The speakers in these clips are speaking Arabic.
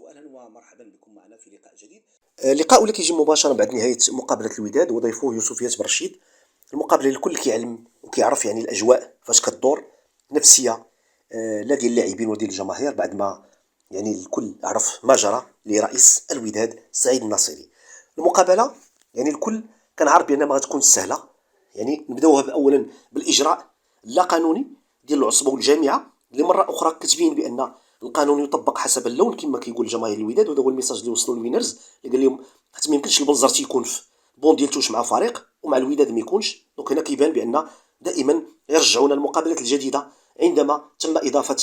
واهلا ومرحبا بكم معنا في لقاء جديد. لقاء اللي كيجي مباشره بعد نهايه مقابله الوداد وضيفه يوسفيات برشيد. المقابله اللي الكل كيعلم وكيعرف يعني الاجواء فاش كدور نفسيه، لا ديال اللاعبين وديال الجماهير بعد ما يعني الكل عرف ما جرى لرئيس الوداد سعيد الناصري. المقابله يعني الكل كان عارف بان ما غتكونش سهله. يعني نبداوها اولا بالاجراء اللا قانوني ديال العصبه والجامعه اللي مره اخرى كتبين بان القانون يطبق حسب اللون كما كيقول جماهير الوداد، وهذا هو الميساج اللي وصلوا للوينرز اللي قال لهم حتى ما يمكنش البنزر تيكون في بون ديالتوش مع فريق ومع الوداد ما يكونش. دونك هنا كيبان بان دائما يرجعون المقابلات الجديده عندما تم اضافه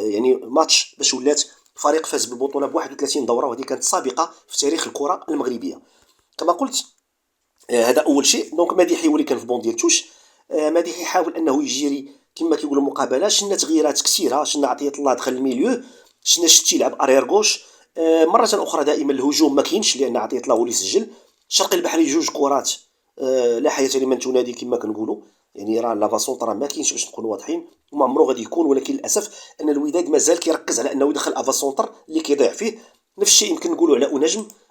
يعني ماتش باش ولات فريق فاز بالبطوله ب 31 دوره، وهذه كانت سابقه في تاريخ الكره المغربيه كما قلت. هذا اول شيء. دونك مديحي هو اللي كان في بون ديال توش. مديحي حاول انه يجيري كما كيقولوا المقابله. شنا تغييرات كثيره، شنا عطيه الله دخل الميليو، شنا شتي يلعب ارير غوش. مره اخرى دائما الهجوم ما كاينش لان عطيه الله هو اللي سجل. شرقي البحري جوج كرات لا حياه لمن تنادي كما كنقولوا. يعني راه لافا سونطرا ما كاينش باش نكونوا واضحين وما عمره غادي يكون، ولكن للاسف ان الوداد مازال كيركز على انه يدخل افا سونطر اللي كيضيع فيه. نفس الشيء يمكن نقولوا على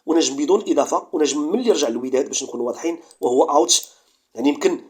ونجم بدون اضافه، ونجم من اللي رجع للوداد باش نكونوا واضحين وهو اوت. يعني يمكن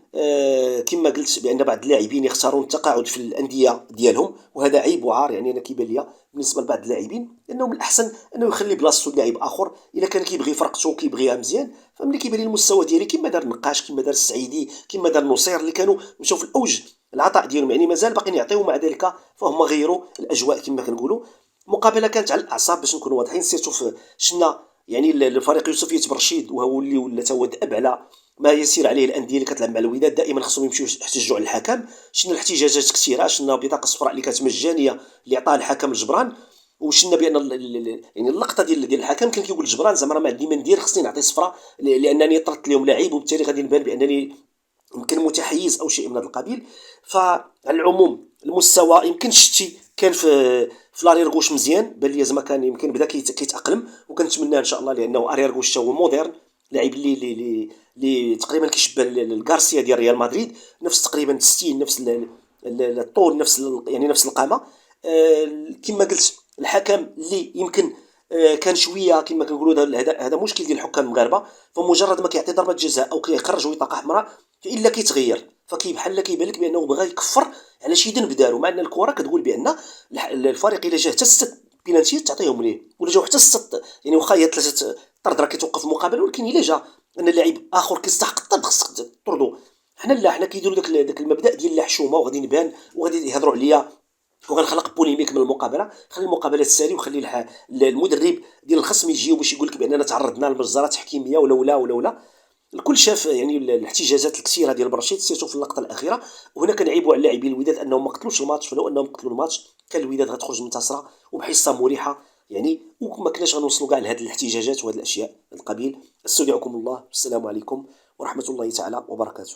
كما قلت بان بعض اللاعبين يختارون التقاعد في الانديه ديالهم، وهذا عيب وعار. يعني انا كيبان لي بالنسبه لبعض اللاعبين انه من الاحسن انه يخلي بلاصتو لاعب اخر الا كان كيبغي فرقته وكيبغيها مزيان. فملي كيبان لي المستوى ديالي كما دار النقاش، كما دار السعيدي، كما دار نصير اللي كانوا مشاو في الاوج العطاء ديالهم، يعني مازال باقيين يعطيو، مع ذلك فهم غيروا الاجواء كما كنقولوا. مقابله كانت على الاعصاب باش نكونوا واضحين، سيرتو في شنا يعني الفريق يوسفية برشيد وهو اللي ولا تا هو دأب على ما يسير عليه الانديه اللي كتلعب مع الوداد. دائما خصهم يمشيو يحتجوا على الحكم. شنا الاحتجاجات كثيره، شنا بطاقه صفراء اللي كانت مجانيه اللي عطاها الحكم الجبران، وشنا بان يعني اللقطه ديال الحكم كان كيقول الجبران زعما راه ما عندي ما ندير، خصني نعطي صفراء لانني طردت لهم لاعب، وبالتالي غادي نبان بانني يمكن متحيز او شيء من هذا القبيل. فعلى العموم المستوى يمكن شتي كان في لاريرغوش مزيان، بان لي زعما كان يمكن بدا كيتاقلم، وكنتمنى ان شاء الله لانه اريرغوش هو موديرن لاعب اللي تقريبا كيشبه الغارسيا ديال ريال مدريد، نفس تقريبا الستيل، نفس الطول، نفس يعني نفس القامه. كما قلت الحكم اللي يمكن كان شويه كما كنقولوا هذا مشكل ديال الحكام المغاربه، فمجرد ما كيعطي ضربه جزاء او كيخرج بطاقه حمراء فالا كيتغير، فكيبحال كيبان لك بانه بغى يكفر على شي ذنب دارو، مع ان الكره كتقول بان الفريق الا جا حتى 6 بينالتي تعطيهم ليه، ولا جاو حتى 6 يعني واخا هي 3 طرد راه كيتوقف المقابله، ولكن الا جا ان اللاعب اخر كيستحق الطرد خصك تطردو. حنا كيديروا داك المبدا ديال لا حشومه، وغادي نبان وغادي يهضروا عليا وغنخلق بوليميك من المقابله. خلي المقابله تسالي، وخلي المدرب ديال الخصم يجيو باش يقول لك باننا تعرضنا لمجزره تحكيميه ولا. الكل شاف يعني الاحتجاجات الكثيره ديال برشيد سيرتو في اللقطه الاخيره، وهنا كنعيبوا على لاعبين الوداد انهم ما قتلوش الماتش، فلو انهم قتلوا الماتش كان الوداد غتخرج منتصره وبحصه مريحه يعني، وما كناش غنوصلوا كاع لهذه الاحتجاجات وهذه الاشياء القبيل. استودعكم الله، السلام عليكم ورحمه الله تعالى وبركاته.